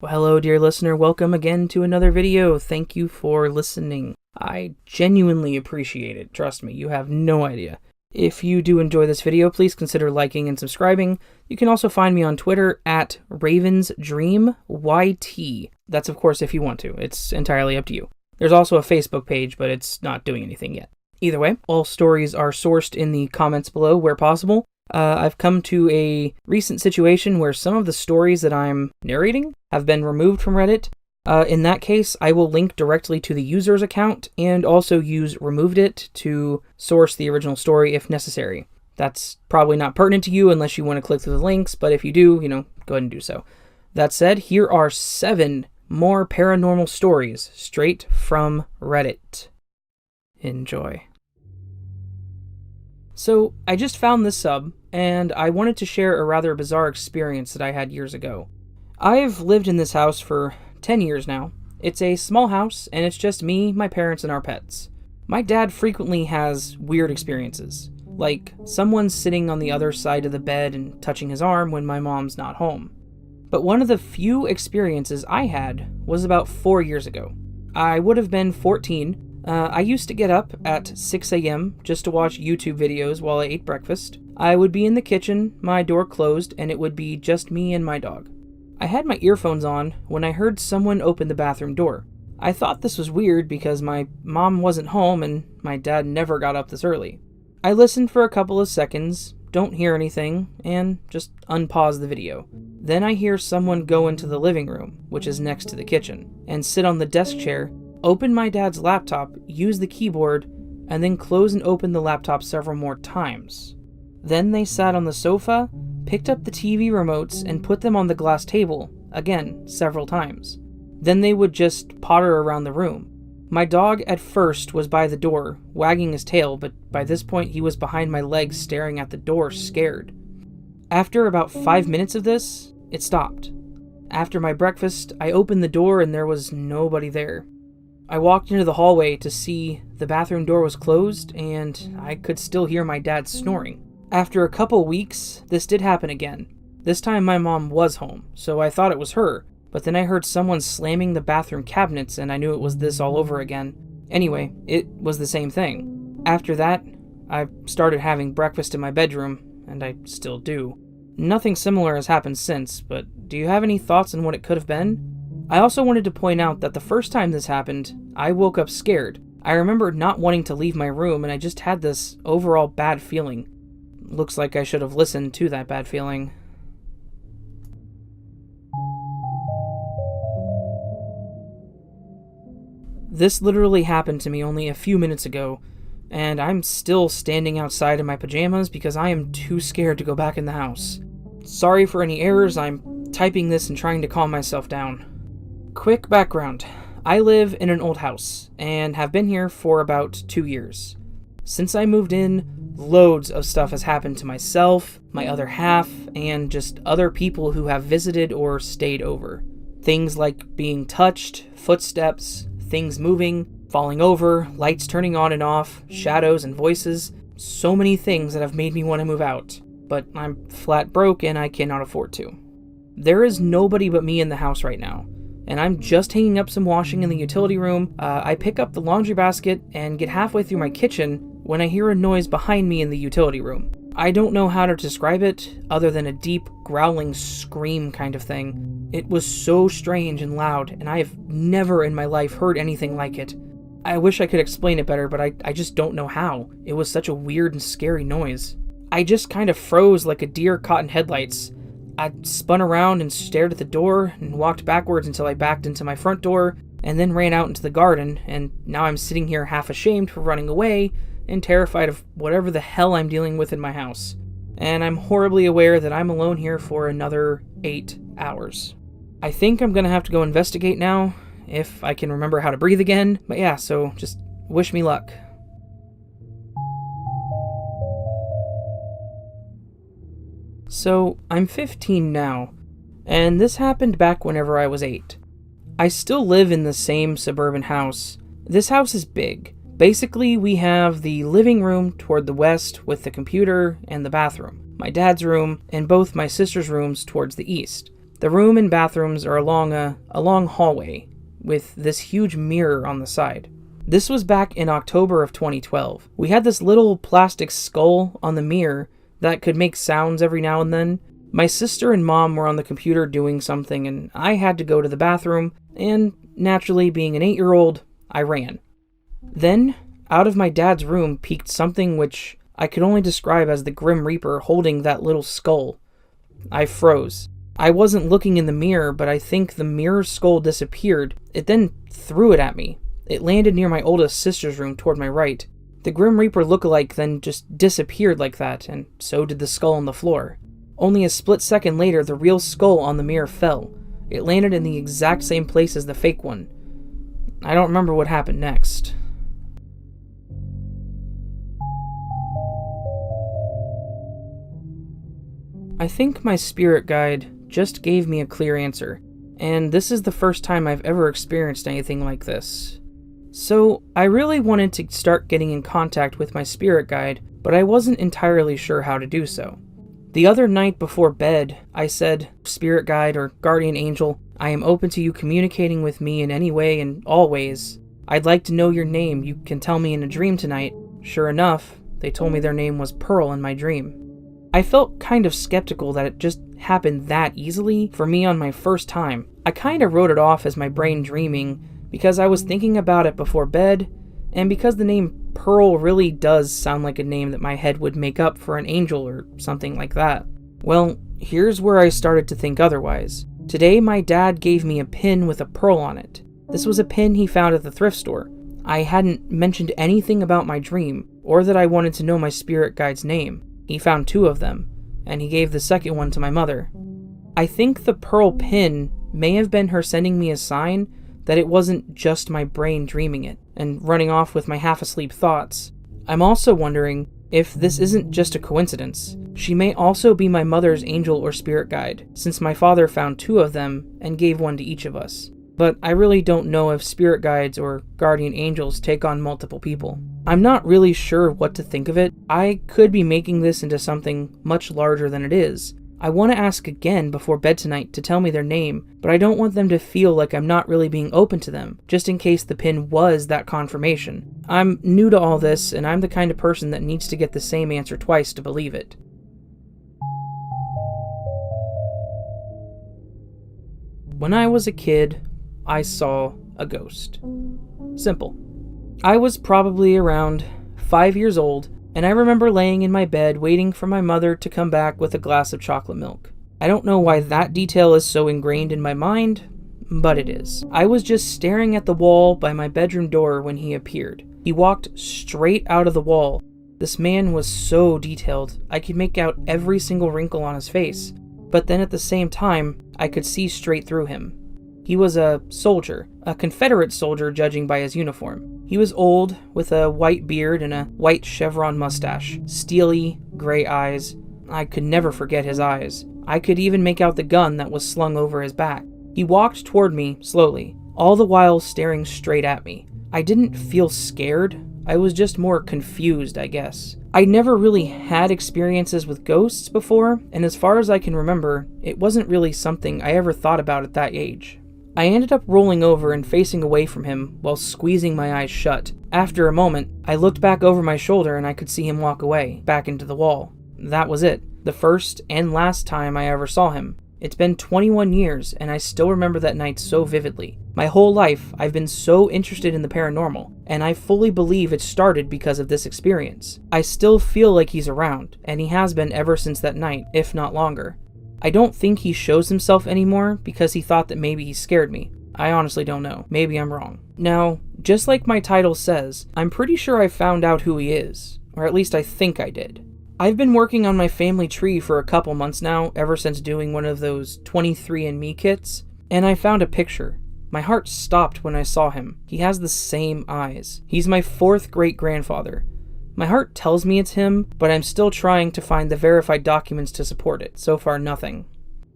Well, hello, dear listener. Welcome again to another video. Thank you for listening. I genuinely appreciate it. Trust me, you have no idea. If you do enjoy this video, please consider liking and subscribing. You can also find me on Twitter at RavensDreamYT. That's, of course, if you want to. It's entirely up to you. There's also a Facebook page, but it's not doing anything yet. Either way, all stories are sourced in the comments below where possible. I've come to a recent situation where some of the stories that I'm narrating have been removed from Reddit. In that case, I will link directly to the user's account and also use removed it to source the original story if necessary. That's probably not pertinent to you unless you want to click through the links, but if you do, go ahead and do so. That said, here are 7 more paranormal stories straight from Reddit. Enjoy. So, I just found this sub, and I wanted to share a rather bizarre experience that I had years ago. I've lived in this house for 10 years now. It's a small house, and it's just me, my parents, and our pets. My dad frequently has weird experiences, like someone sitting on the other side of the bed and touching his arm when my mom's not home. But one of the few experiences I had was about 4 years ago. I would have been 14. I used to get up at 6 a.m. just to watch YouTube videos while I ate breakfast. I would be in the kitchen, my door closed, and it would be just me and my dog. I had my earphones on when I heard someone open the bathroom door. I thought this was weird because my mom wasn't home and my dad never got up this early. I listened for a couple of seconds, don't hear anything, and just unpause the video. Then I hear someone go into the living room, which is next to the kitchen, and sit on the desk chair, open my dad's laptop, use the keyboard, and then close and open the laptop several more times. Then they sat on the sofa, picked up the TV remotes, and put them on the glass table, again, several times. Then they would just potter around the room. My dog at first was by the door, wagging his tail, but by this point he was behind my legs staring at the door, scared. After about 5 minutes of this, it stopped. After my breakfast, I opened the door and there was nobody there. I walked into the hallway to see the bathroom door was closed and I could still hear my dad snoring. After a couple weeks, this did happen again. This time my mom was home, so I thought it was her, but then I heard someone slamming the bathroom cabinets and I knew it was this all over again. Anyway, it was the same thing. After that, I started having breakfast in my bedroom, and I still do. Nothing similar has happened since, but do you have any thoughts on what it could have been? I also wanted to point out that the first time this happened, I woke up scared. I remember not wanting to leave my room and I just had this overall bad feeling. Looks like I should have listened to that bad feeling. This literally happened to me only a few minutes ago, and I'm still standing outside in my pajamas because I am too scared to go back in the house. Sorry for any errors, I'm typing this and trying to calm myself down. Quick background. I live in an old house, and have been here for about 2 years. Since I moved in, loads of stuff has happened to myself, my other half, and just other people who have visited or stayed over. Things like being touched, footsteps, things moving, falling over, lights turning on and off, shadows and voices. So many things that have made me want to move out, but I'm flat broke and I cannot afford to. There is nobody but me in the house right now, and I'm just hanging up some washing in the utility room. I pick up the laundry basket and get halfway through my kitchen when I hear a noise behind me in the utility room. I don't know how to describe it other than a deep, growling scream kind of thing. It was so strange and loud, and I have never in my life heard anything like it. I wish I could explain it better, but I just don't know how. It was such a weird and scary noise. I just kind of froze like a deer caught in headlights. I spun around and stared at the door and walked backwards until I backed into my front door and then ran out into the garden, and now I'm sitting here half ashamed for running away and terrified of whatever the hell I'm dealing with in my house. And I'm horribly aware that I'm alone here for another 8 hours. I think I'm gonna have to go investigate now, if I can remember how to breathe again. But yeah, so just wish me luck. So, I'm 15 now, and this happened back whenever I was 8. I still live in the same suburban house. This house is big. Basically, we have the living room toward the west with the computer and the bathroom, my dad's room, and both my sister's rooms towards the east. The room and bathrooms are along a long hallway with this huge mirror on the side. This was back in October of 2012. We had this little plastic skull on the mirror that could make sounds every now and then. My sister and mom were on the computer doing something, and I had to go to the bathroom, and naturally, being an 8-year-old, I ran. Then, out of my dad's room peeked something which I could only describe as the Grim Reaper holding that little skull. I froze. I wasn't looking in the mirror, but I think the mirror skull disappeared. It then threw it at me. It landed near my oldest sister's room toward my right. The Grim Reaper lookalike then just disappeared like that, and so did the skull on the floor. Only a split second later, the real skull on the mirror fell. It landed in the exact same place as the fake one. I don't remember what happened next. I think my spirit guide just gave me a clear answer, and this is the first time I've ever experienced anything like this. So, I really wanted to start getting in contact with my spirit guide, but I wasn't entirely sure how to do so. The other night before bed, I said, "Spirit guide or guardian angel, I am open to you communicating with me in any way and all ways. I'd like to know your name. You can tell me in a dream tonight." Sure enough, they told me their name was Pearl in my dream. I felt kind of skeptical that it just happened that easily for me on my first time. I kind of wrote it off as my brain dreaming because I was thinking about it before bed, and because the name Pearl really does sound like a name that my head would make up for an angel or something like that. Well, here's where I started to think otherwise. Today my dad gave me a pin with a pearl on it. This was a pin he found at the thrift store. I hadn't mentioned anything about my dream, or that I wanted to know my spirit guide's name. He found 2 of them, and he gave the second one to my mother. I think the pearl pin may have been her sending me a sign that it wasn't just my brain dreaming it, and running off with my half-asleep thoughts. I'm also wondering if this isn't just a coincidence. She may also be my mother's angel or spirit guide, since my father found 2 of them and gave one to each of us. But I really don't know if spirit guides or guardian angels take on multiple people. I'm not really sure what to think of it. I could be making this into something much larger than it is. I want to ask again before bed tonight to tell me their name, but I don't want them to feel like I'm not really being open to them, just in case the pin was that confirmation. I'm new to all this, and I'm the kind of person that needs to get the same answer twice to believe it. When I was a kid, I saw a ghost. Simple. I was probably around 5 years old, and I remember laying in my bed waiting for my mother to come back with a glass of chocolate milk. I don't know why that detail is so ingrained in my mind, but it is. I was just staring at the wall by my bedroom door when he appeared. He walked straight out of the wall. This man was so detailed, I could make out every single wrinkle on his face, but then at the same time, I could see straight through him. He was a soldier, a Confederate soldier judging by his uniform. He was old, with a white beard and a white chevron mustache, steely, gray eyes. I could never forget his eyes. I could even make out the gun that was slung over his back. He walked toward me, slowly, all the while staring straight at me. I didn't feel scared. I was just more confused, I guess. I never really had experiences with ghosts before, and as far as I can remember, it wasn't really something I ever thought about at that age. I ended up rolling over and facing away from him while squeezing my eyes shut. After a moment, I looked back over my shoulder and I could see him walk away, back into the wall. That was it. The first and last time I ever saw him. It's been 21 years, and I still remember that night so vividly. My whole life, I've been so interested in the paranormal, and I fully believe it started because of this experience. I still feel like he's around, and he has been ever since that night, if not longer. I don't think he shows himself anymore because he thought that maybe he scared me. I honestly don't know. Maybe I'm wrong. Now, just like my title says, I'm pretty sure I found out who he is. Or at least I think I did. I've been working on my family tree for a couple months now, ever since doing one of those 23andMe kits, and I found a picture. My heart stopped when I saw him. He has the same eyes. He's my 4th great-grandfather. My heart tells me it's him, but I'm still trying to find the verified documents to support it. So far, nothing.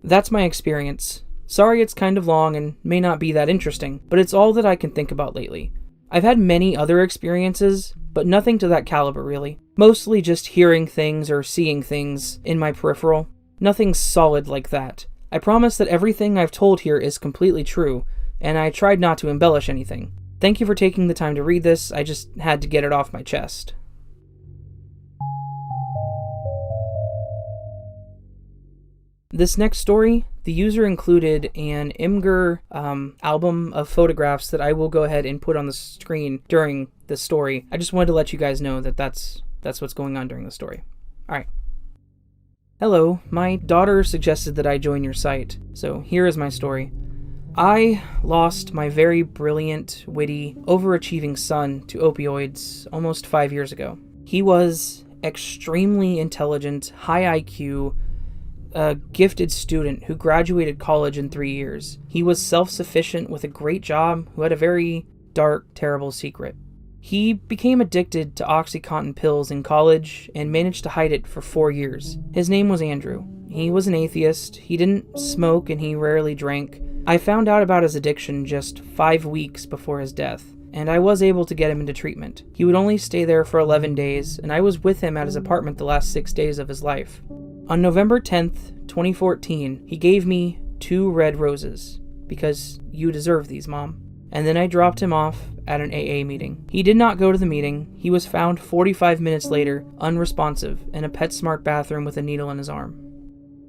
That's my experience. Sorry it's kind of long and may not be that interesting, but it's all that I can think about lately. I've had many other experiences, but nothing to that caliber really. Mostly just hearing things or seeing things in my peripheral. Nothing solid like that. I promise that everything I've told here is completely true, and I tried not to embellish anything. Thank you for taking the time to read this. I just had to get it off my chest. This next story, the user included an Imgur album of photographs that I will go ahead and put on the screen during the story. I just wanted to let you guys know that that's what's going on during the story. All right. Hello, my daughter suggested that I join your site, so here is my story. I lost my very brilliant, witty, overachieving son to opioids almost 5 years ago. He was extremely intelligent, high IQ, a gifted student who graduated college in 3 years. He was self-sufficient with a great job who had a very dark, terrible secret. He became addicted to OxyContin pills in college and managed to hide it for 4 years. His name was Andrew. He was an atheist, he didn't smoke, and he rarely drank. I found out about his addiction just 5 weeks before his death, and I was able to get him into treatment. He would only stay there for 11 days, and I was with him at his apartment the last 6 days of his life. On November 10th, 2014, he gave me 2 red roses, because you deserve these, Mom. And then I dropped him off at an AA meeting. He did not go to the meeting. He was found 45 minutes later, unresponsive, in a PetSmart bathroom with a needle in his arm.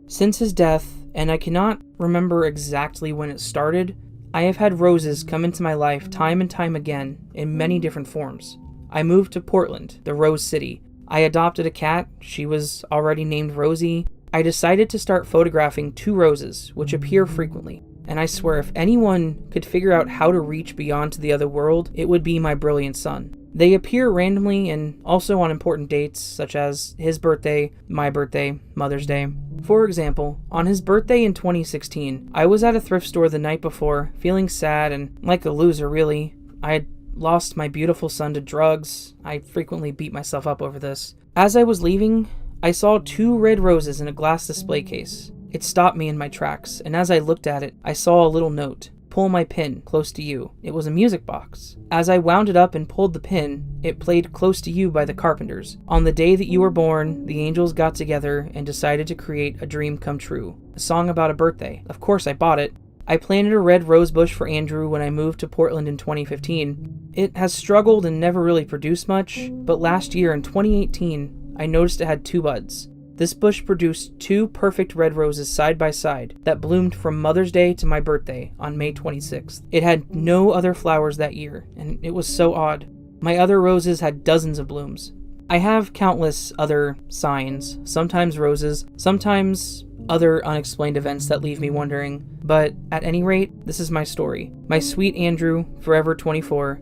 Since his death, and I cannot remember exactly when it started, I have had roses come into my life time and time again in many different forms. I moved to Portland, the Rose City. I adopted a cat. She was already named Rosie. I decided to start photographing 2 roses, which appear frequently. And I swear if anyone could figure out how to reach beyond to the other world, it would be my brilliant son. They appear randomly and also on important dates, such as his birthday, my birthday, Mother's Day. For example, on his birthday in 2016, I was at a thrift store the night before, feeling sad and like a loser really. I had lost my beautiful son to drugs. I frequently beat myself up over this. As I was leaving, I saw 2 red roses in a glass display case. It stopped me in my tracks, and as I looked at it, I saw a little note. Pull my pin, close to you. It was a music box. As I wound it up and pulled the pin, it played Close to You by the Carpenters. On the day that you were born, the angels got together and decided to create a dream come true. A song about a birthday. Of course I bought it. I planted a red rose bush for Andrew when I moved to Portland in 2015. It has struggled and never really produced much, but last year in 2018, I noticed it had 2 buds. This bush produced 2 perfect red roses side by side that bloomed from Mother's Day to my birthday on May 26th. It had no other flowers that year, and it was so odd. My other roses had dozens of blooms. I have countless other signs, sometimes roses, sometimes other unexplained events that leave me wondering, but at any rate, this is my story. My sweet Andrew, forever 24,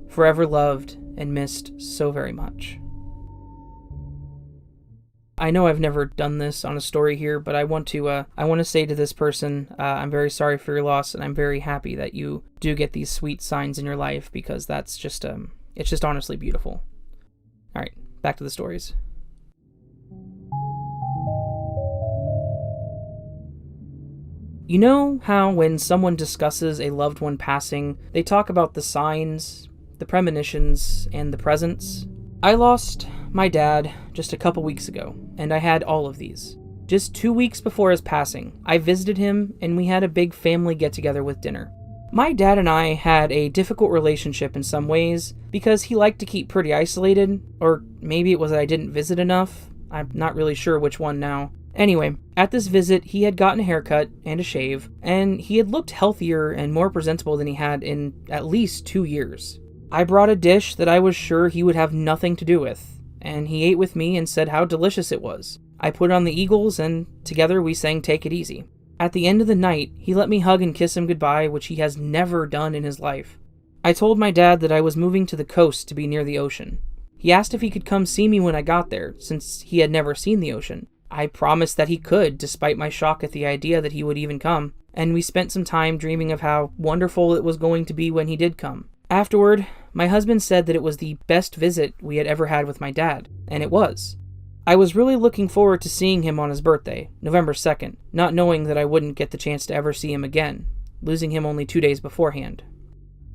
forever loved and missed so very much. I know I've never done this on a story here, but I want to say to this person, I'm very sorry for your loss, and I'm very happy that you do get these sweet signs in your life, because that's just, it's just honestly beautiful. All right, back to the stories. You know how when someone discusses a loved one passing, they talk about the signs, the premonitions, and the presents? I lost my dad just a couple weeks ago, and I had all of these. Just 2 weeks before his passing, I visited him and we had a big family get-together with dinner. My dad and I had a difficult relationship in some ways because he liked to keep pretty isolated, or maybe it was that I didn't visit enough. I'm not really sure which one now. Anyway, at this visit, he had gotten a haircut and a shave, and he had looked healthier and more presentable than he had in at least 2 years. I brought a dish that I was sure he would have nothing to do with, and he ate with me and said how delicious it was. I put on the Eagles, and together we sang Take It Easy. At the end of the night, he let me hug and kiss him goodbye, which he has never done in his life. I told my dad that I was moving to the coast to be near the ocean. He asked if he could come see me when I got there, since he had never seen the ocean. I promised that he could, despite my shock at the idea that he would even come, and we spent some time dreaming of how wonderful it was going to be when he did come. Afterward, my husband said that it was the best visit we had ever had with my dad, and it was. I was really looking forward to seeing him on his birthday, November 2nd, not knowing that I wouldn't get the chance to ever see him again, losing him only 2 days beforehand.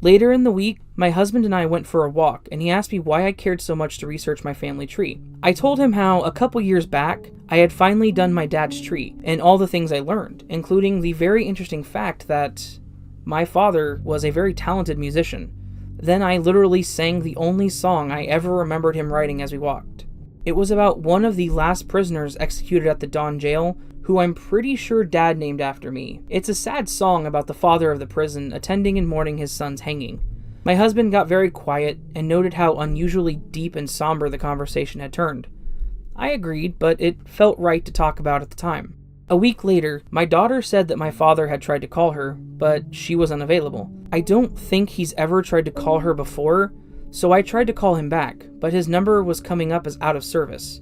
Later in the week, my husband and I went for a walk, and he asked me why I cared so much to research my family tree. I told him how a couple years back, I had finally done my dad's tree, and all the things I learned, including the very interesting fact that my father was a very talented musician. Then I literally sang the only song I ever remembered him writing as we walked. It was about one of the last prisoners executed at the Don jail, who I'm pretty sure Dad named after me. It's a sad song about the father of the prison attending and mourning his son's hanging. My husband got very quiet and noted how unusually deep and somber the conversation had turned. I agreed, but it felt right to talk about at the time. A week later, my daughter said that my father had tried to call her, but she was unavailable. I don't think he's ever tried to call her before, so I tried to call him back, but his number was coming up as out of service.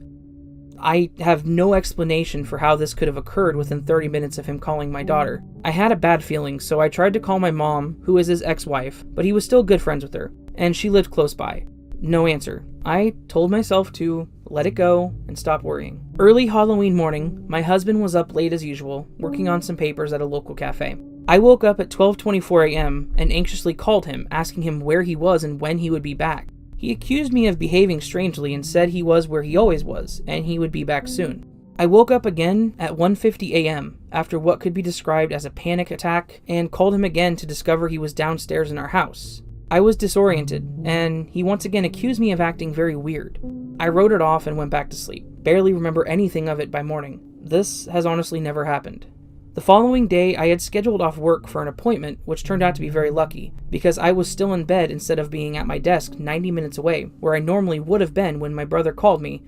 I have no explanation for how this could have occurred within 30 minutes of him calling my daughter. I had a bad feeling, so I tried to call my mom, who is his ex-wife, but he was still good friends with her, and she lived close by. No answer. I told myself to let it go and stop worrying. Early Halloween morning, my husband was up late as usual, working on some papers at a local cafe. I woke up at 12:24 a.m. and anxiously called him, asking him where he was and when he would be back. He accused me of behaving strangely and said he was where he always was, and he would be back soon. I woke up again at 1:50 a.m. after what could be described as a panic attack, and called him again to discover he was downstairs in our house. I was disoriented, and he once again accused me of acting very weird. I wrote it off and went back to sleep. Barely remember anything of it by morning. This has honestly never happened. The following day, I had scheduled off work for an appointment, which turned out to be very lucky, because I was still in bed instead of being at my desk 90 minutes away, where I normally would have been when my brother called me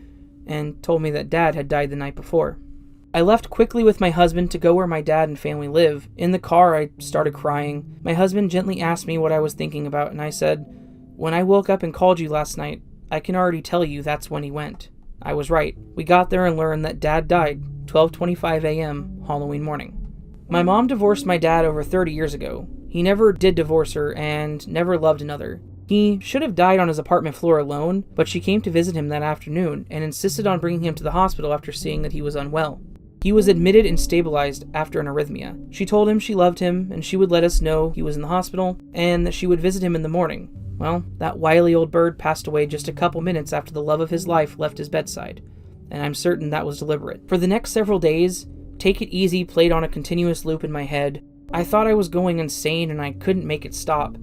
and told me that Dad had died the night before. I left quickly with my husband to go where my dad and family live. In the car, I started crying. My husband gently asked me what I was thinking about, and I said, "When I woke up and called you last night, I can already tell you that's when he went." I was right. We got there and learned that Dad died 12:25 a.m. Halloween morning. My mom divorced my dad over 30 years ago. He never did divorce her and never loved another. He should have died on his apartment floor alone, but she came to visit him that afternoon and insisted on bringing him to the hospital after seeing that he was unwell. He was admitted and stabilized after an arrhythmia. She told him she loved him and she would let us know he was in the hospital and that she would visit him in the morning. Well, that wily old bird passed away just a couple minutes after the love of his life left his bedside, and I'm certain that was deliberate. For the next several days, Take It Easy played on a continuous loop in my head. I thought I was going insane and I couldn't make it stop.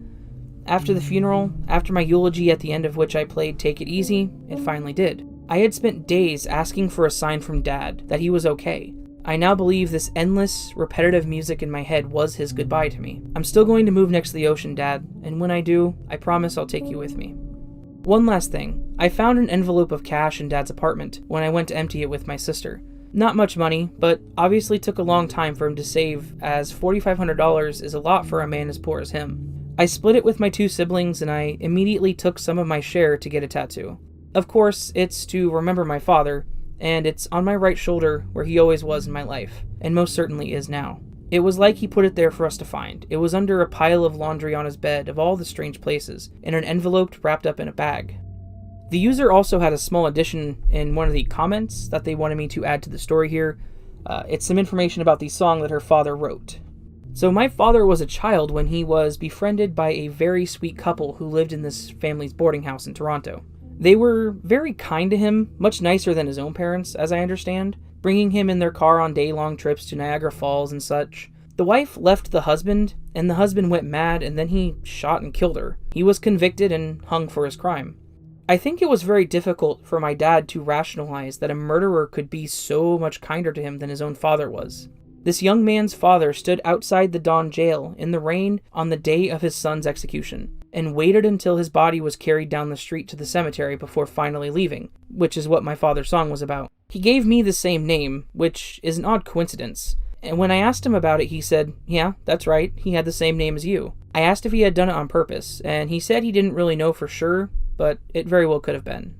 After the funeral, after my eulogy at the end of which I played Take It Easy, it finally did. I had spent days asking for a sign from Dad that he was okay. I now believe this endless, repetitive music in my head was his goodbye to me. I'm still going to move next to the ocean, Dad, and when I do, I promise I'll take you with me. One last thing. I found an envelope of cash in Dad's apartment when I went to empty it with my sister. Not much money, but obviously took a long time for him to save, as $4,500 is a lot for a man as poor as him. I split it with my two siblings, and I immediately took some of my share to get a tattoo. Of course, it's to remember my father, and it's on my right shoulder where he always was in my life, and most certainly is now. It was like he put it there for us to find. It was under a pile of laundry on his bed of all the strange places, in an envelope wrapped up in a bag. The user also had a small addition in one of the comments that they wanted me to add to the story here. It's some information about the song that her father wrote. So my father was a child when he was befriended by a very sweet couple who lived in this family's boarding house in Toronto. They were very kind to him, much nicer than his own parents, as I understand, bringing him in their car on day-long trips to Niagara Falls and such. The wife left the husband, and the husband went mad, and then he shot and killed her. He was convicted and hung for his crime. I think it was very difficult for my dad to rationalize that a murderer could be so much kinder to him than his own father was. This young man's father stood outside the Don jail in the rain on the day of his son's execution, and waited until his body was carried down the street to the cemetery before finally leaving, which is what my father's song was about. He gave me the same name, which is an odd coincidence, and when I asked him about it, he said, "Yeah, that's right, he had the same name as you." I asked if he had done it on purpose, and he said he didn't really know for sure, but it very well could have been.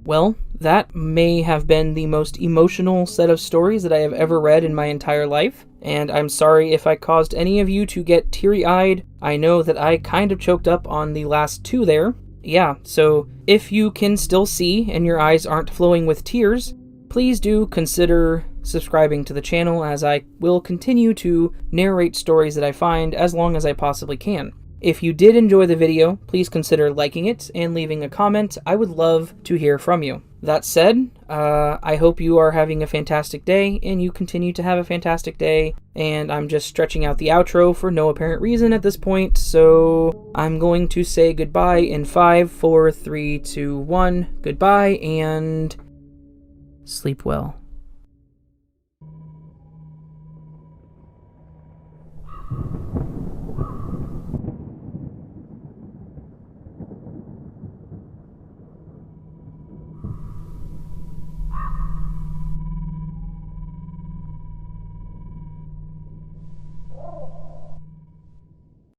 Well, that may have been the most emotional set of stories that I have ever read in my entire life, and I'm sorry if I caused any of you to get teary-eyed. I know that I kind of choked up on the last two there. Yeah, so if you can still see and your eyes aren't flowing with tears, please do consider subscribing to the channel, as I will continue to narrate stories that I find as long as I possibly can. If you did enjoy the video, please consider liking it and leaving a comment. I would love to hear from you. That said, I hope you are having a fantastic day, and you continue to have a fantastic day. And I'm just stretching out the outro for no apparent reason at this point, so I'm going to say goodbye in 5, 4, 3, 2, 1. Goodbye, and sleep well.